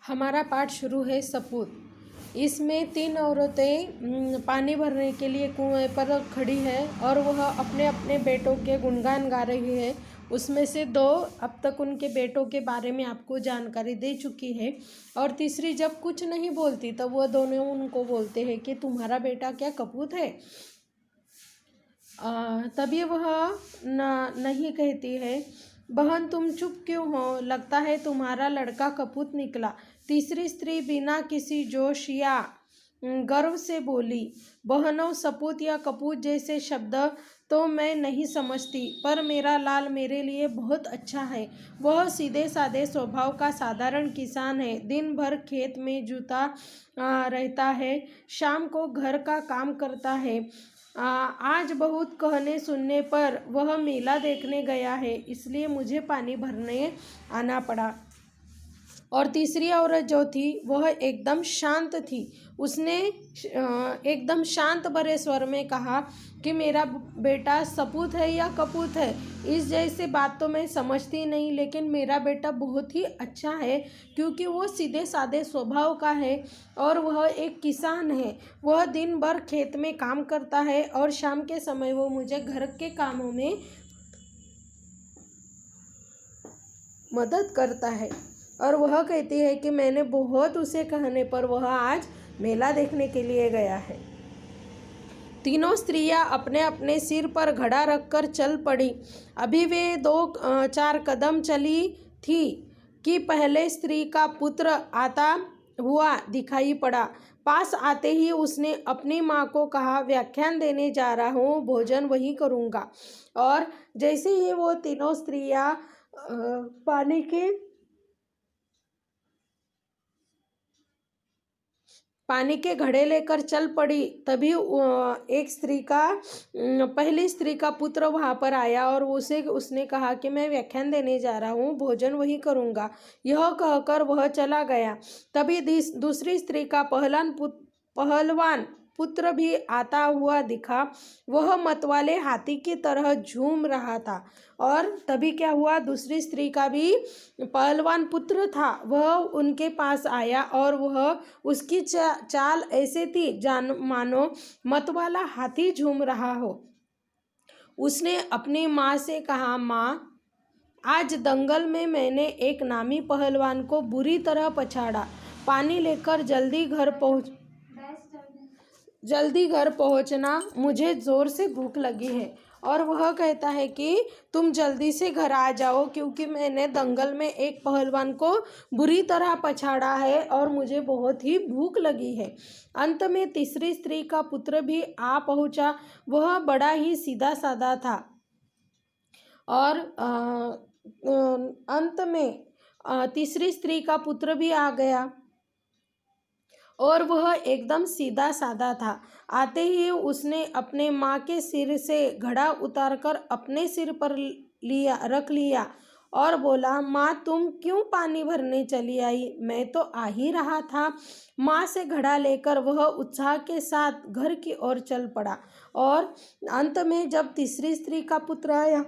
हमारा पाठ शुरू है सपूत। इसमें तीन औरतें पानी भरने के लिए कुएं पर खड़ी है और वह अपने अपने बेटों के गुणगान गा रही है। उसमें से दो अब तक उनके बेटों के बारे में आपको जानकारी दे चुकी है और तीसरी जब कुछ नहीं बोलती तब वह दोनों उनको बोलते हैं कि तुम्हारा बेटा क्या कपूत है। तभी वह नहीं कहती है, बहन तुम चुप क्यों हो, लगता है तुम्हारा लड़का कपूत निकला। तीसरी स्त्री बिना किसी जोश या गर्व से बोली, बहनों सपूत या कपूत जैसे शब्द तो मैं नहीं समझती, पर मेरा लाल मेरे लिए बहुत अच्छा है। वह सीधे साधे स्वभाव का साधारण किसान है। दिन भर खेत में जुता रहता है, शाम को घर का काम करता है। आज बहुत कहने सुनने पर वह मेला देखने गया है, इसलिए मुझे पानी भरने आना पड़ा। और तीसरी औरत जो थी वह एकदम शांत थी। उसने एकदम शांत भरे स्वर में कहा कि मेरा बेटा सपूत है या कपूत है, इस जैसे बात तो मैं समझती नहीं, लेकिन मेरा बेटा बहुत ही अच्छा है क्योंकि वो सीधे साधे स्वभाव का है और वह एक किसान है। वह दिन भर खेत में काम करता है और शाम के समय वो मुझे घर के कामों में मदद करता है। और वह कहती है कि मैंने बहुत उसे कहने पर वह आज मेला देखने के लिए गया है। तीनों स्त्रियां अपने अपने सिर पर घड़ा रखकर चल पड़ी। अभी वे 2-4 कदम चली थी कि पहले स्त्री का पुत्र आता हुआ दिखाई पड़ा। पास आते ही उसने अपनी माँ को कहा, व्याख्यान देने जा रहा हूँ, भोजन वही करूँगा। और जैसे ही वो तीनों स्त्रियां पानी के घड़े लेकर चल पड़ी, तभी पहली स्त्री का पुत्र वहां पर आया और उसने कहा कि मैं व्याख्यान देने जा रहा हूँ, भोजन वही करूँगा। यह कहकर वह चला गया। तभी दूसरी स्त्री का पहलवान पुत्र भी आता हुआ दिखा। वह मतवाले हाथी की तरह झूम रहा था। और तभी क्या हुआ, दूसरी स्त्री का भी पहलवान पुत्र था, वह उनके पास आया और वह उसकी चाल ऐसे थी मानो मतवाला हाथी झूम रहा हो। उसने अपनी माँ से कहा, माँ आज दंगल में मैंने एक नामी पहलवान को बुरी तरह पछाड़ा। पानी लेकर जल्दी घर पहुंचना, मुझे जोर से भूख लगी है। और वह कहता है कि तुम जल्दी से घर आ जाओ क्योंकि मैंने दंगल में एक पहलवान को बुरी तरह पछाड़ा है और मुझे बहुत ही भूख लगी है। अंत में तीसरी स्त्री का पुत्र भी आ पहुंचा। वह बड़ा ही सीधा साधा था और अंत में तीसरी स्त्री का पुत्र भी आ गया और वह एकदम सीधा साधा था। आते ही उसने अपने माँ के सिर से घड़ा उतारकर अपने सिर पर रख लिया और बोला, माँ तुम क्यों पानी भरने चली आई, मैं तो आ ही रहा था। माँ से घड़ा लेकर वह उत्साह के साथ घर की ओर चल पड़ा। और अंत में जब तीसरी स्त्री का पुत्र आया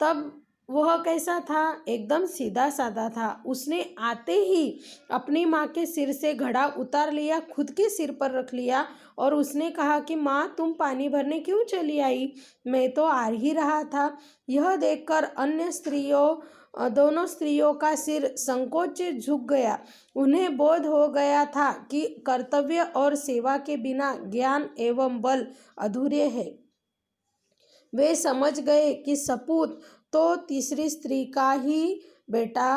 तब वह कैसा था, एकदम सीधा साधा था। उसने आते ही अपनी माँ के सिर से घड़ा उतार लिया, खुद के सिर पर रख लिया और उसने कहा कि माँ तुम पानी भरने क्यों चली आई, मैं तो आ ही रहा था। यह देखकर दोनों स्त्रियों का सिर संकोच से झुक गया। उन्हें बोध हो गया था कि कर्तव्य और सेवा के बिना ज्ञान एवं बल अधूरे हैं। वे समझ गए कि सपूत तो तीसरी स्त्री का ही बेटा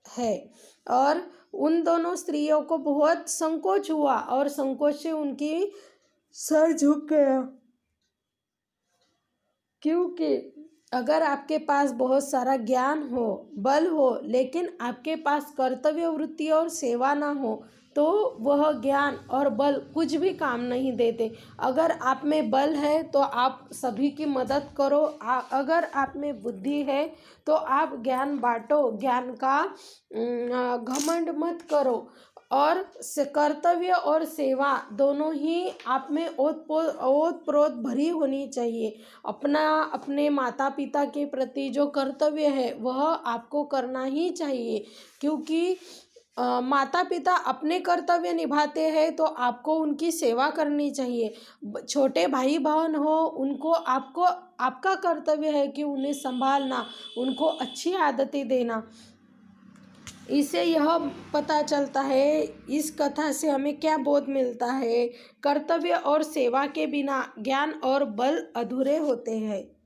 है। और उन दोनों स्त्रियों को बहुत संकोच हुआ और संकोच से उनकी सर झुक गया। क्योंकि अगर आपके पास बहुत सारा ज्ञान हो, बल हो, लेकिन आपके पास कर्तव्य वृत्ति और सेवा ना हो तो वह ज्ञान और बल कुछ भी काम नहीं देते। अगर आप में बल है तो आप सभी की मदद करो, अगर आप में बुद्धि है तो आप ज्ञान बांटो, ज्ञान का घमंड मत करो। और कर्तव्य और सेवा दोनों ही आप में ओत-प्रोत भरी होनी चाहिए। अपने माता पिता के प्रति जो कर्तव्य है वह आपको करना ही चाहिए, क्योंकि माता पिता अपने कर्तव्य निभाते हैं तो आपको उनकी सेवा करनी चाहिए। छोटे भाई बहन हो, उनको आपका कर्तव्य है कि उन्हें संभालना, उनको अच्छी आदतें देना। इससे यह पता चलता है, इस कथा से हमें क्या बोध मिलता है? कर्तव्य और सेवा के बिना ज्ञान और बल अधूरे होते हैं।